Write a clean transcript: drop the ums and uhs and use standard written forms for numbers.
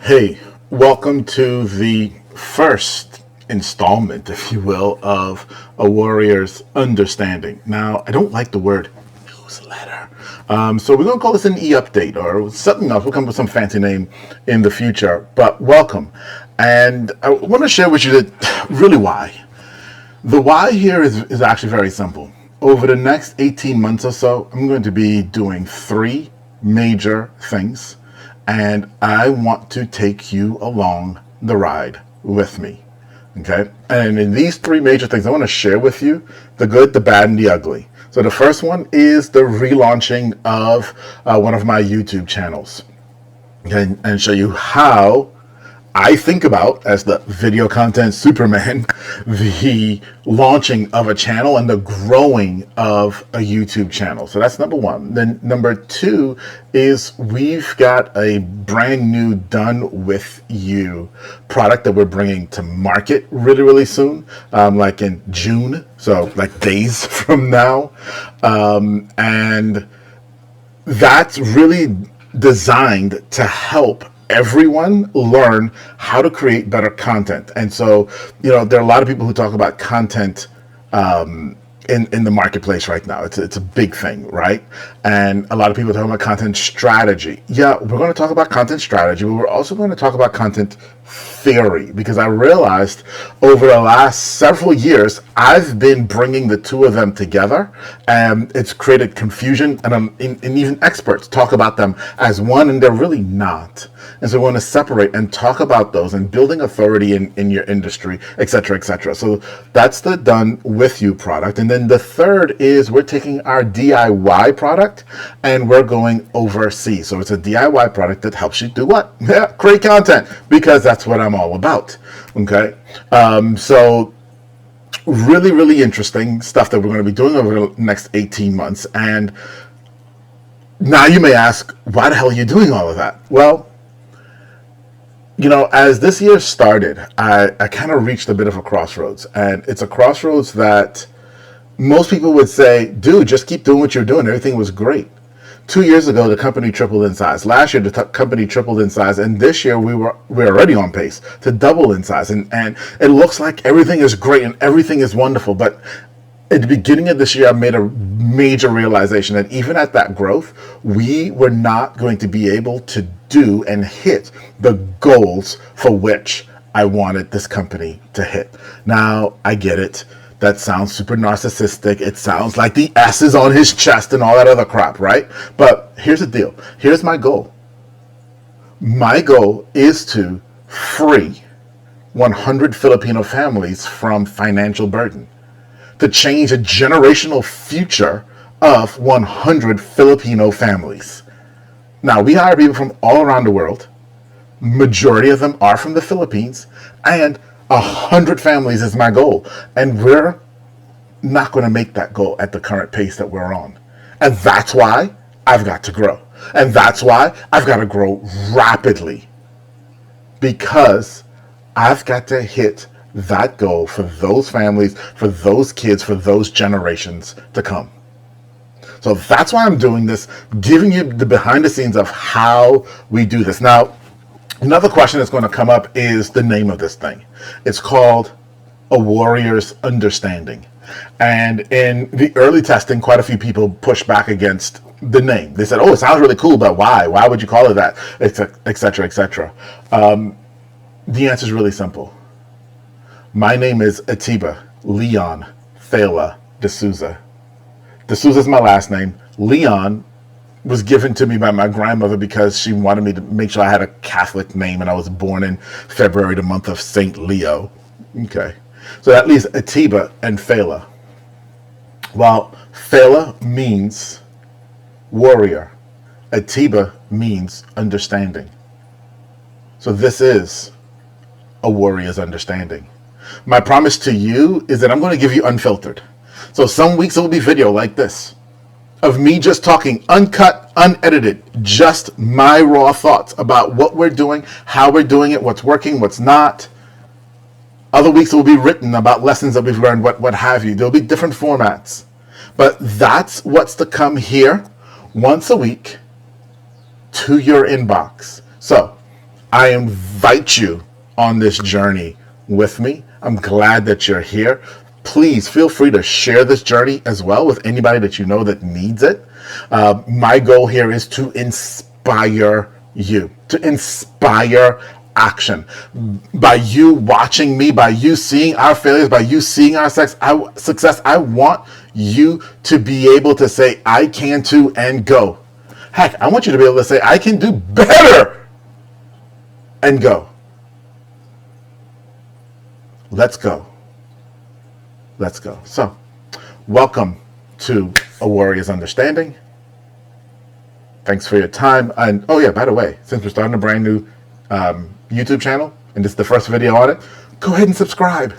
Hey, welcome to the first installment, if you will, of A Warrior's Understanding. Now, I don't like the word newsletter. So we're going to call this an e-update or something else. We'll come up with some fancy name in the future, but welcome. And I want to share with you that really why. The why here is actually very simple. Over the next 18 months or so, I'm going to be doing three major things, and I want to take you along the ride with me. Okay? And in these three major things, I want to share with you the good, the bad, and the ugly. So the first one is the relaunching of one of my YouTube channels. Okay? And show you how I think about, as the video content Superman, the launching of a channel and the growing of a YouTube channel. So that's number one. Then number two is we've got a brand new done with you product that we're bringing to market really, really soon, like in June. So like days from now. And that's really designed to help everyone learn how to create better content. And so, there are a lot of people who talk about content in the marketplace right now. It's a big thing, right? And a lot of people are talking about content strategy. Yeah, we're going to talk about content strategy, but we're also going to talk about content theory, because I realized over the last several years I've been bringing the two of them together, and it's created confusion, and even experts talk about them as one, and they're really not. And so we want to separate and talk about those and building authority in your industry, etc., etc. So that's the done with you product. And then the third is we're taking our DIY product and we're going overseas. So it's a DIY product that helps you do what? Yeah, create content, because that's what I'm all about. Okay. So really, really interesting stuff that we're going to be doing over the next 18 months. And now you may ask, why the hell are you doing all of that? Well, as this year started, I kind of reached a bit of a crossroads. And it's a crossroads that most people would say, dude, just keep doing what you're doing. Everything was great. 2 years ago, the company tripled in size. Last year, the company tripled in size. And this year, we're already on pace to double in size. And it looks like everything is great and everything is wonderful. But at the beginning of this year, I made a major realization that even at that growth, we were not going to be able to do and hit the goals for which I wanted this company to hit. Now, I get it. That sounds super narcissistic. It sounds like the S is on his chest and all that other crap, right? But here's the deal. Here's my goal. My goal is to free 100 Filipino families from financial burden, to change a generational future of 100 Filipino families. Now, we hire people from all around the world. Majority of them are from the Philippines, and 100 families is my goal. And we're not going to make that goal at the current pace that we're on. And that's why I've got to grow. And that's why I've got to grow rapidly, because I've got to hit that goal for those families, for those kids, for those generations to come. So that's why I'm doing this, giving you the behind the scenes of how we do this. Now, another question that's going to come up is the name of this thing. It's called A Warrior's Understanding. And in the early testing, quite a few people pushed back against the name. They said, oh, it sounds really cool, but why? Why would you call it that? Et cetera, et cetera. The answer is really simple. My name is Atiba Leon Fela D'Souza. D'Souza is my last name. Leon was given to me by my grandmother because she wanted me to make sure I had a Catholic name, and I was born in February, the month of Saint Leo. Okay. So that leaves Atiba and Fela. Well, Fela means warrior. Atiba means understanding. So this is a warrior's understanding. My promise to you is that I'm going to give you unfiltered. So some weeks it will be video like this, of me just talking, uncut, unedited, just my raw thoughts about what we're doing, how we're doing it, what's working, what's not. Other weeks it will be written about lessons that we've learned, what have you. There'll be different formats. But that's what's to come here once a week to your inbox. So I invite you on this journey with me. I'm glad that you're here. Please feel free to share this journey as well with anybody that you know that needs it. My goal here is to inspire you, to inspire action. By you watching me, by you seeing our failures, by you seeing our success, I want you to be able to say, I can too, and go. Heck, I want you to be able to say, I can do better, and go. Let's go. Let's go. So, welcome to A Warrior's Understanding. Thanks for your time. And oh yeah, by the way, since we're starting a brand new YouTube channel, and this is the first video on it, go ahead and subscribe.